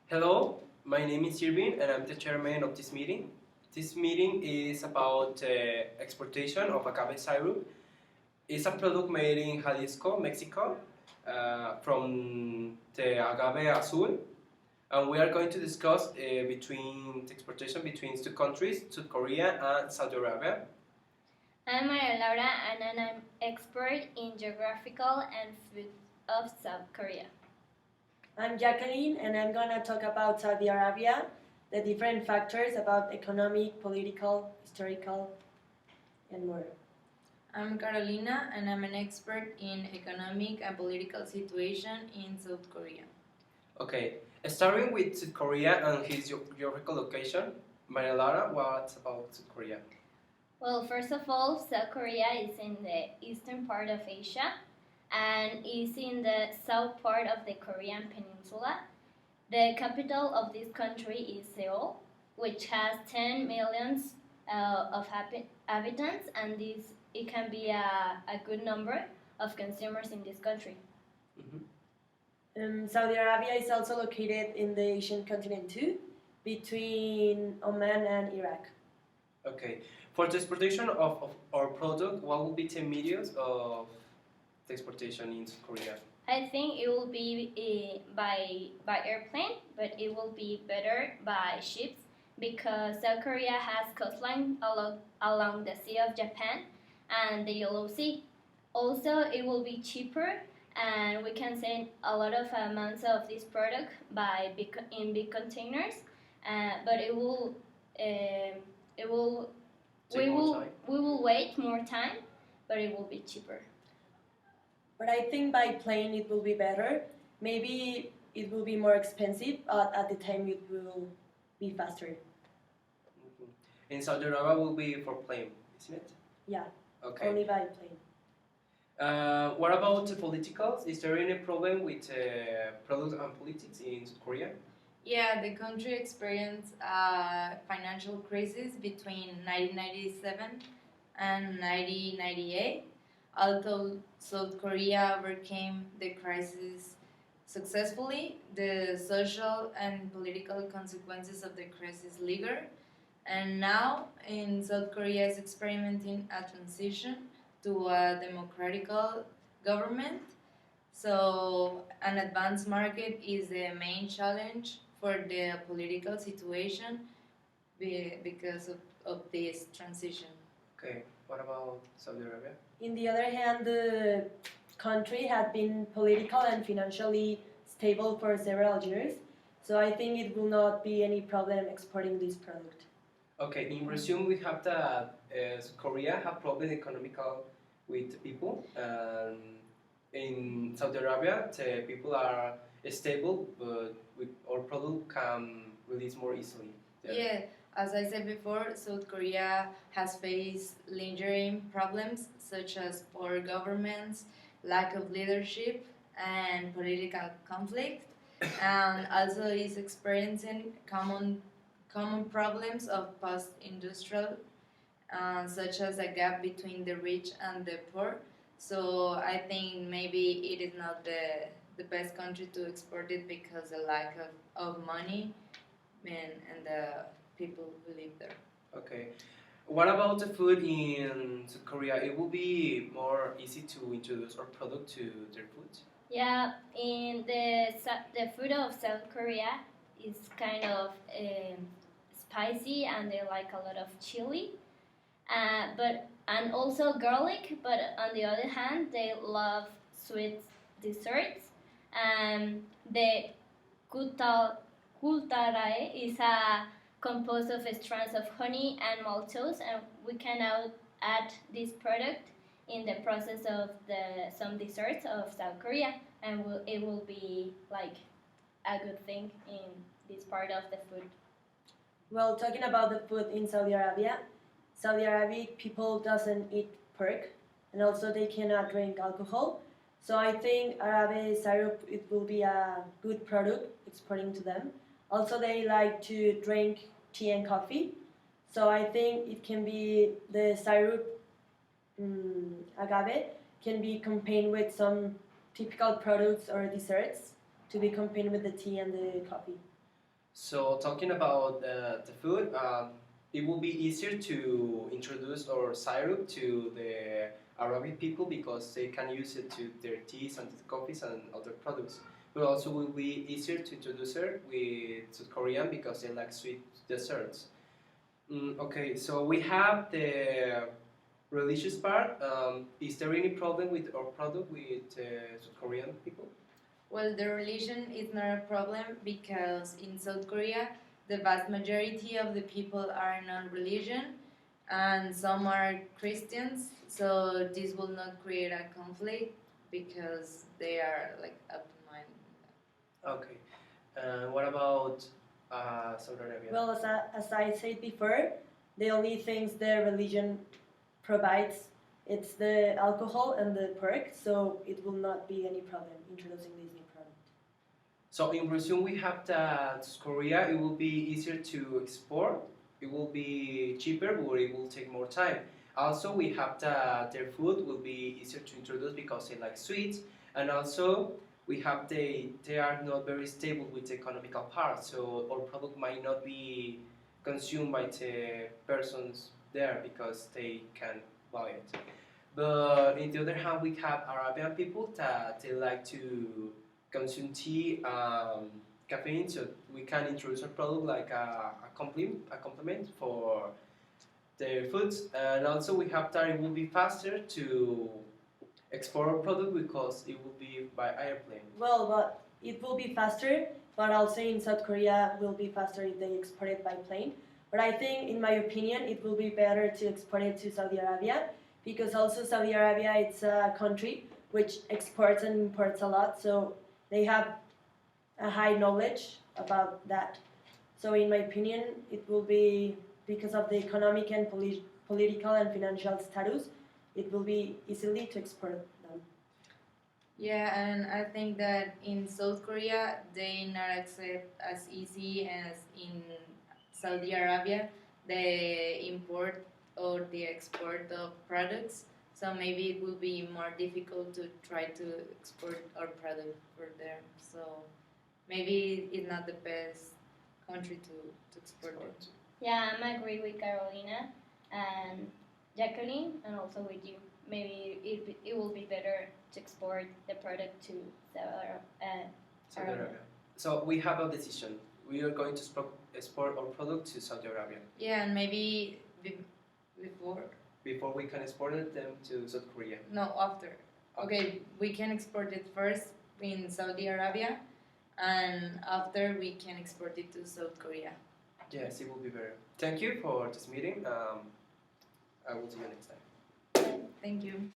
Hello, my name is Irvin and I'm the chairman of this meeting. This meeting is about exportation of agave syrup. It's a product made in Jalisco, Mexico, from the agave azul. And we are going to discuss between the exportation between two countries, South Korea and Saudi Arabia. I'm Maria Laura and I'm an expert in geographical and food of South Korea. I'm Jacqueline, and I'm gonna talk about Saudi Arabia, the different factors about economic, political, historical, and more. I'm Carolina, and I'm an expert in economic and political situation in South Korea. Okay, starting with South Korea and its geographical location, Maria Lara, what about South Korea? Well, first of all, South Korea is in the eastern part of Asia and is in the south part of the Korean peninsula. The capital of this country is Seoul, which has 10 million of inhabitants, and it can be a good number of consumers in this country. Saudi Arabia is also located in the Asian continent too, between Oman and Iraq. Okay, for the exportation of our product, what will be the mediums of the exportation in South Korea? I think it will be by airplane, but it will be better by ships because South Korea has coastline along the Sea of Japan and the Yellow Sea. Also, it will be cheaper, and we can send a lot of amounts of this product in big containers. But it will Take more time. we will wait more time, but it will be cheaper. But I think by plane it will be better. Maybe it will be more expensive, but at the time it will be faster. In Saudi Arabia will be for plane, isn't it? Yeah, Okay. only by plane. What about the politicals? Is there any problem with products and politics in South Korea? Yeah, the country experienced a financial crisis between 1997 and 1998. Although South Korea overcame the crisis successfully, the social and political consequences of the crisis linger. And now, in South Korea is experimenting a transition to a democratic government. So, an advanced market is the main challenge for the political situation because of this transition. Okay. What about Saudi Arabia? In the other hand, the country had been political and financially stable for several years, so I think it will not be any problem exporting this product. Okay. In resume, we have that South Korea have problem economical with the people. In Saudi Arabia, the people are stable, but with our product can release more easily. Yeah, as I said before, South Korea has faced lingering problems such as poor governments, lack of leadership, and political conflict, and also is experiencing common problems of post-industrial, such as a gap between the rich and the poor. So I think maybe it is not the best country to export it because the lack of money and the people who live there. Okay. What about the food in South Korea? It will be more easy to introduce our product to their food. Yeah, in the food of South Korea is kind of spicy, and they like a lot of chili, and also garlic. But on the other hand, they love sweet desserts. The kultarae is composed of strands of honey and maltose, and we can now add this product in the process of some desserts of South Korea, and it will be like a good thing in this part of the food. Well, talking about the food in Saudi Arabic people doesn't eat pork, and also they cannot drink alcohol. So I think Arabic syrup it will be a good product exporting to them. Also, they like to drink tea and coffee, so I think it can be the syrup agave can be combined with some typical products or desserts to be combined with the tea and the coffee. So talking about the food, it will be easier to introduce our syrup to the Arabic people because they can use it to their teas and coffees and other products. But also will be easier to introduce her with South Korean because they like sweet desserts. Okay, so we have the religious part. Is there any problem with our product with South Korean people? Well, the religion is not a problem because in South Korea, the vast majority of the people are non-religion and some are Christians, so this will not create a conflict because they are like open-minded. Okay. What about Saudi Arabia? Well, as I said before, the only things the religion provides it's the alcohol and the pork, so it will not be any problem introducing this new product. So in resume, we have that Korea. It will be easier to export. It will be cheaper, but it will take more time. Also, we have that their food will be easier to introduce because they like sweets, and also we have they are not very stable with the economical part. So our product might not be consumed by the persons there because they can buy it. But in the other hand, we have Arabian people that they like to consume tea, caffeine, so we can introduce a product like a complement for their foods. And also we have that it will be faster to export our product because it will be by airplane. Well, but it will be faster, but also in South Korea will be faster if they export it by plane. But I think, in my opinion, it will be better to export it to Saudi Arabia because also Saudi Arabia it's a country which exports and imports a lot, so they have a high knowledge about that. So in my opinion, it will be because of the economic and political and financial status, it will be easily to export them. Yeah, and I think that in South Korea they not accept as easy as in Saudi Arabia the import or the export of products. So maybe it will be more difficult to try to export our product for them. So maybe it's not the best country to export it. Yeah, I'm agree with Carolina and Jacqueline, and also with you. Maybe it will be better to export the product to Saudi Arabia. So we have a decision. We are going to export our product to Saudi Arabia Yeah, and maybe before we can export them to South Korea. no, after. Okay, we can export it first in Saudi Arabia, and after we can export it to South Korea. Yes, it will be better. Thank you for this meeting. I will see you next time. Thank you.